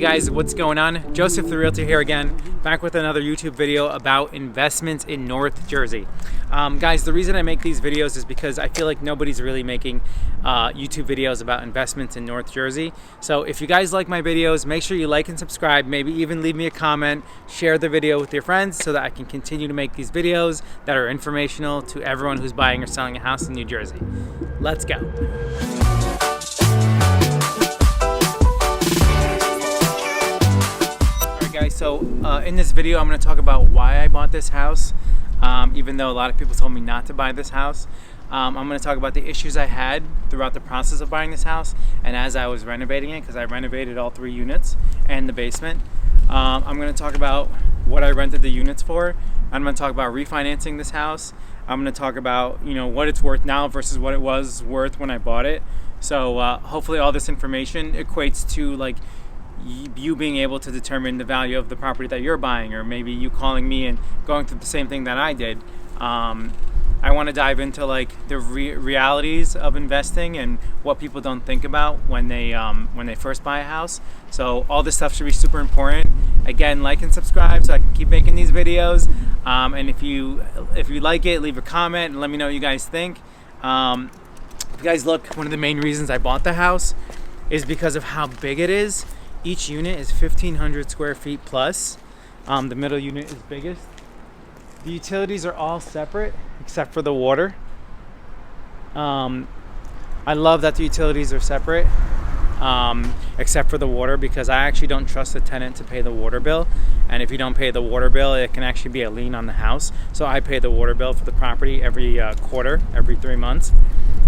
guys, what's going on? Joseph the Realtor here again, back with another YouTube video about investments in North Jersey. Guys, the reason I make these videos is because I feel like nobody's really making YouTube videos about investments in North Jersey. So if you guys like my videos, make sure you like and subscribe, maybe even leave me a comment, share the video with your friends so that I can continue to make these videos that are informational to everyone who's buying or selling a house in New Jersey. Let's go. Guys, so in this video I'm going to talk about why I bought this house, even though a lot of people told me not to buy this house. I'm going to talk about the issues I had throughout the process of buying this house and as I was renovating it, because I renovated all 3 units and the basement. I'm going to talk about what I rented the units for. I'm going to talk about refinancing this house. I'm going to talk about, what it's worth now versus what it was worth when I bought it. So hopefully all this information equates to like you being able to determine the value of the property that you're buying, or maybe you calling me and going through the same thing that I did. I want to dive into like the realities of investing and what people don't think about when they first buy a house. So all this stuff should be super important. Again, like and subscribe so I can keep making these videos. And if you like it, leave a comment and let me know what you guys think. If you guys look, one of the main reasons I bought the house is because of how big it is. Each unit is 1,500 square feet plus. The middle unit is biggest. The utilities are all separate except for the water. I love that the utilities are separate except for the water, because I actually don't trust the tenant to pay the water bill. And if you don't pay the water bill, it can actually be a lien on the house. So I pay the water bill for the property every quarter, every 3 months.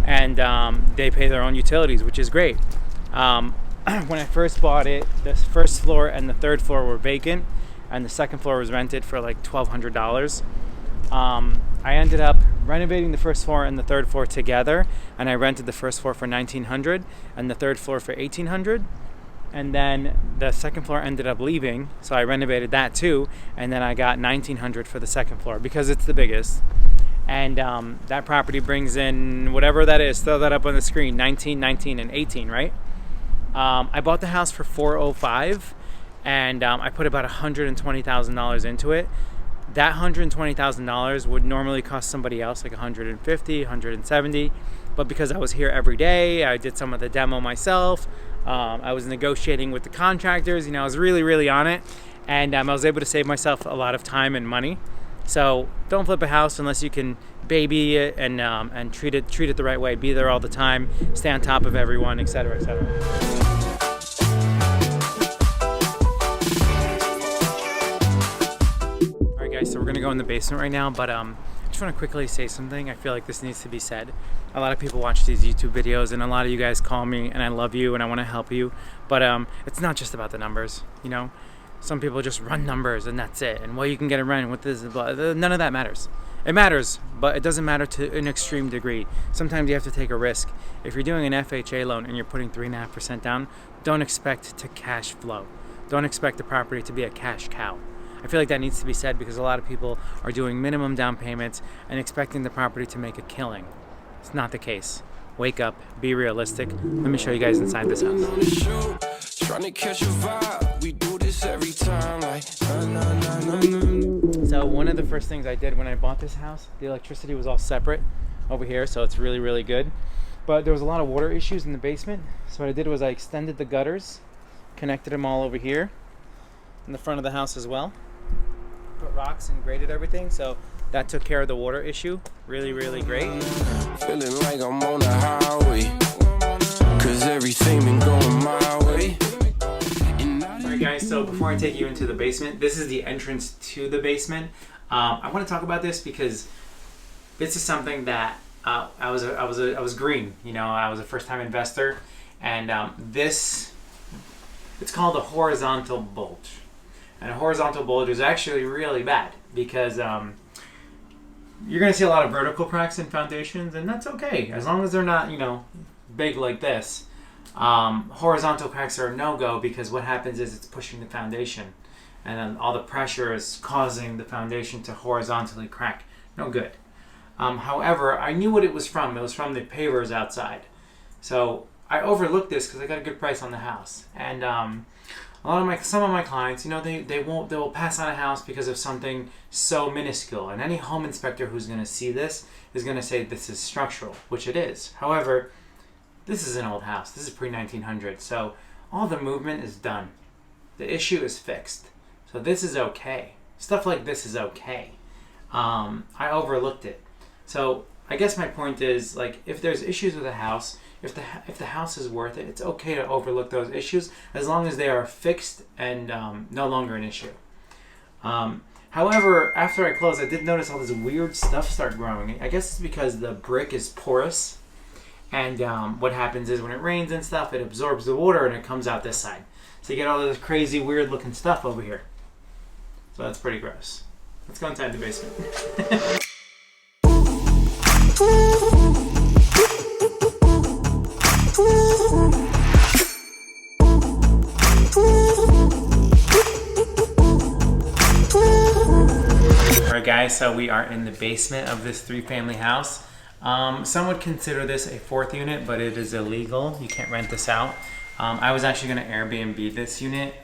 And they pay their own utilities, which is great. When I first bought it, the first floor and the third floor were vacant, and the second floor was rented for like $1,200. I ended up renovating the first floor and the third floor together, and I rented the first floor for $1,900 and the third floor for $1,800. And then the second floor ended up leaving, so I renovated that too, and then I got $1,900 for the second floor because it's the biggest. And that property brings in whatever that is. Throw that up on the screen: 19, 19, and 18, right? I bought the house for $405, and I put about $120,000 into it. That $120,000 would normally cost somebody else like $150, $170, but because I was here every day, I did some of the demo myself. I was negotiating with the contractors. I was really on it, and I was able to save myself a lot of time and money. So don't flip a house unless you can baby it and treat it the right way. Be there all the time, stay on top of everyone, etc., etc. So we're gonna go in the basement right now, but I just want to quickly say something. I feel like this needs to be said. A lot of people watch these YouTube videos, and a lot of you guys call me, and I love you and I want to help you, but it's not just about the numbers. Some people just run numbers and that's it, and you can get a rent with this, none of that matters. It matters, but it doesn't matter to an extreme degree. Sometimes you have to take a risk. If you're doing an FHA loan and you're putting 3.5% down, don't expect to cash flow. Don't expect the property to be a cash cow. I feel like that needs to be said because a lot of people are doing minimum down payments and expecting the property to make a killing. It's not the case. Wake up, be realistic. Let me show you guys inside this house. So one of the first things I did when I bought this house, the electricity was all separate over here, so it's really good. But there was a lot of water issues in the basement, so what I did was I extended the gutters, connected them all over here in the front of the house as well. Put rocks and graded everything, so that took care of the water issue. Really great. Feeling like I'm on the highway, 'cause everything been going my way. Alright guys, so before I take you into the basement, this is the entrance to the basement. I want to talk about this because this is something that I was green. I was a first-time investor, and it's called a horizontal bulge. And a horizontal bulge is actually really bad because you're going to see a lot of vertical cracks in foundations, and that's okay as long as they're not, big like this. Horizontal cracks are a no-go because what happens is it's pushing the foundation, and then all the pressure is causing the foundation to horizontally crack. No good. However, I knew what it was from. It was from the pavers outside. So I overlooked this because I got a good price on the house. And some of my clients, they will pass on a house because of something so minuscule. And any home inspector who's going to see this is going to say this is structural, which it is. However, this is an old house. This is pre-1900, so all the movement is done. The issue is fixed. So this is okay. Stuff like this is okay. I overlooked it. So I guess my point is, like, if there's issues with a house, if the house is worth it, it's okay to overlook those issues as long as they are fixed and no longer an issue. However, after I closed, I did notice all this weird stuff start growing. I guess it's because the brick is porous, and what happens is when it rains and stuff, it absorbs the water and it comes out this side. So you get all this crazy, weird looking stuff over here. So that's pretty gross. Let's go inside the basement. Alright guys, so we are in the basement of this 3-family house. Some would consider this a 4th unit, but it is illegal. You can't rent this out. I was actually going to Airbnb this unit.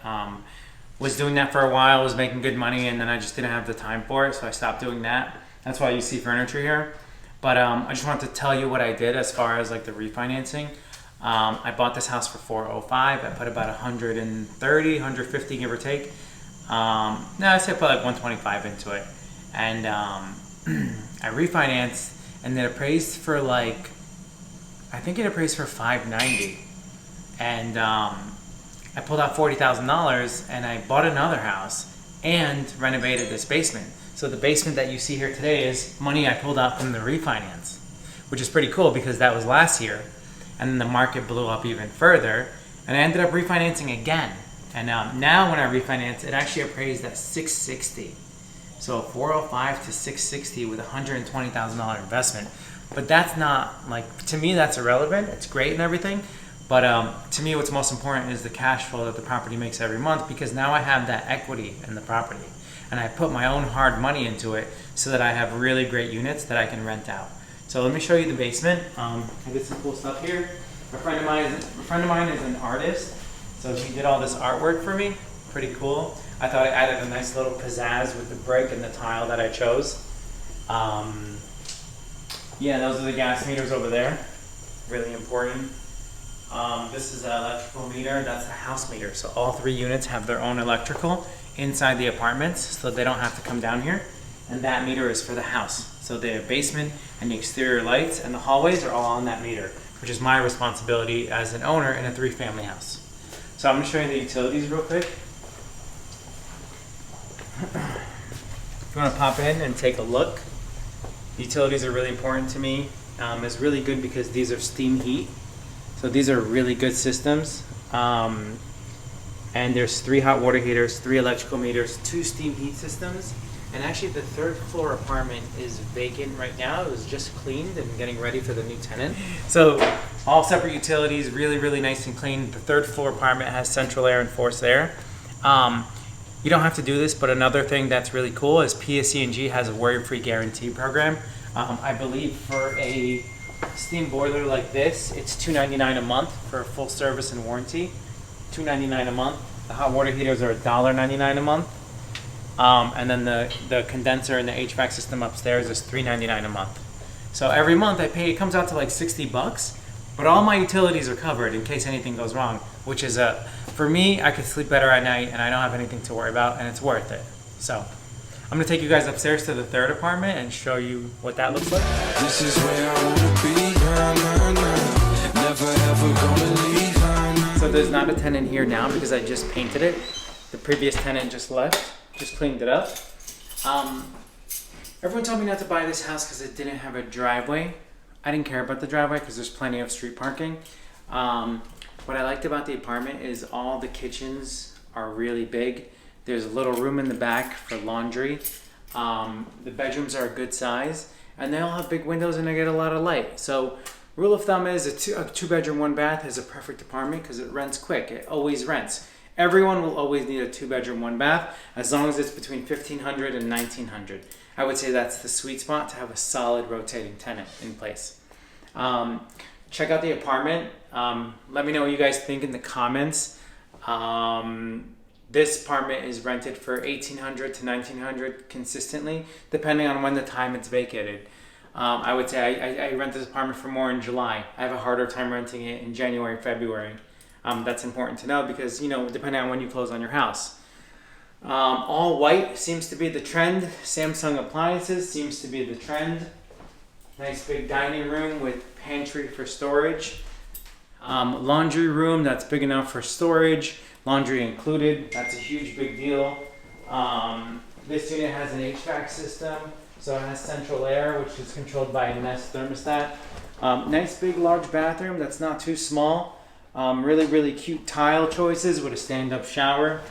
Was doing that for a while, was making good money, and then I just didn't have the time for it, so I stopped doing that. That's why you see furniture here. But I just wanted to tell you what I did as far as like the refinancing. I bought this house for $405. I put about 130, 150, give or take. No, I say I put like 125 into it. And I refinanced, and it appraised for like, I think it appraised for $590. And I pulled out $40,000 and I bought another house and renovated this basement. So the basement that you see here today is money I pulled out from the refinance, which is pretty cool because that was last year. And then the market blew up even further and I ended up refinancing again. And now when I refinance, it actually appraised at $660. So 405 to 660 with $120,000 investment. But that's not, like, to me that's irrelevant. It's great and everything. But to me, what's most important is the cash flow that the property makes every month, because now I have that equity in the property. And I put my own hard money into it so that I have really great units that I can rent out. So let me show you the basement. I did some cool stuff here. A friend of mine is an artist, so he did all this artwork for me. Pretty cool. I thought it added a nice little pizzazz with the brick and the tile that I chose. Yeah, those are the gas meters over there. Really important. This is an electrical meter. That's the house meter. So all 3 units have their own electrical inside the apartments, so they don't have to come down here. And that meter is for the house. So the basement and the exterior lights and the hallways are all on that meter, which is my responsibility as an owner in a 3-family house. So I'm going to show you the utilities real quick. If you want to pop in and take a look, utilities are really important to me. It's really good because these are steam heat. So these are really good systems. And there's 3 hot water heaters, 3 electrical meters, 2 steam heat systems. And actually the 3rd floor apartment is vacant right now. It was just cleaned and getting ready for the new tenant. So all separate utilities, really, really nice and clean. The 3rd floor apartment has central air and forced air. You don't have to do this, but another thing that's really cool is PSE&G has a worry-free guarantee program. I believe for a steam boiler like this, it's $299 a month for a full service and warranty. $299 a month. The hot water heaters are $1.99 a month. And then the condenser and the HVAC system upstairs is $399 a month. So every month I pay, it comes out to like $60, but all my utilities are covered in case anything goes wrong, which is for me, I could sleep better at night and I don't have anything to worry about, and it's worth it. So I'm gonna take you guys upstairs to the 3rd apartment and show you what that looks like. This is where I wanna be, nah, nah, nah. Never ever gonna leave. So there's not a tenant here now because I just painted it. The previous tenant just left, just cleaned it up. Everyone told me not to buy this house because it didn't have a driveway. I didn't care about the driveway because there's plenty of street parking. What I liked about the apartment is all the kitchens are really big. There's a little room in the back for laundry. The bedrooms are a good size, and they all have big windows and they get a lot of light. So rule of thumb is a 2-bedroom, 1-bath is a perfect apartment because it rents quick. It always rents. Everyone will always need a 2-bedroom, 1-bath as long as it's between $1,500 and $1,900. I would say that's the sweet spot to have a solid rotating tenant in place. Check out the apartment. Let me know what you guys think in the comments. This apartment is rented for $1,800 to $1,900 consistently, depending on when the time it's vacated. I would say I rent this apartment for more in July. I have a harder time renting it in January, February. That's important to know because, depending on when you close on your house. All white seems to be the trend. Samsung appliances seems to be the trend. Nice big dining room with pantry for storage. Laundry room that's big enough for storage. Laundry included. That's a huge big deal. This unit has an HVAC system, so it has central air, which is controlled by a Nest thermostat. Nice big large bathroom that's not too small. Really, really cute tile choices with a stand-up shower.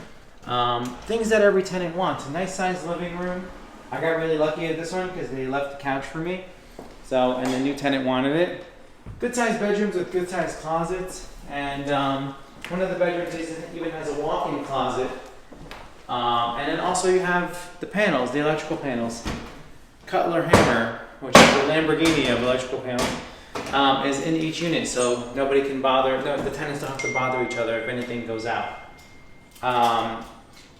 Things that every tenant wants. A nice sized living room. I got really lucky at this one because they left the couch for me. And the new tenant wanted it. Good sized bedrooms with good sized closets. And one of the bedrooms even has a walk-in closet. And then also you have the panels, the electrical panels. Cutler Hammer, which is the Lamborghini of electrical panels, is in each unit, so nobody can bother. No, the tenants don't have to bother each other if anything goes out.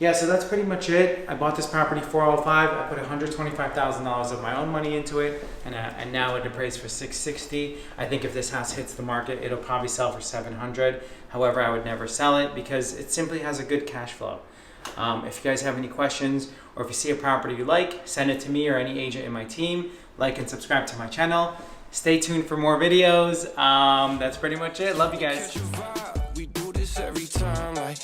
Yeah, so that's pretty much it. I bought this property $405. I put $125,000 of my own money into it, and now it appraised for $660. I think if this house hits the market, it'll probably sell for $700. However, I would never sell it because it simply has a good cash flow. If you guys have any questions or if you see a property you like, send it to me or any agent in my team. Like and subscribe to my channel. Stay tuned for more videos. That's pretty much it. Love you guys. We do this every time, like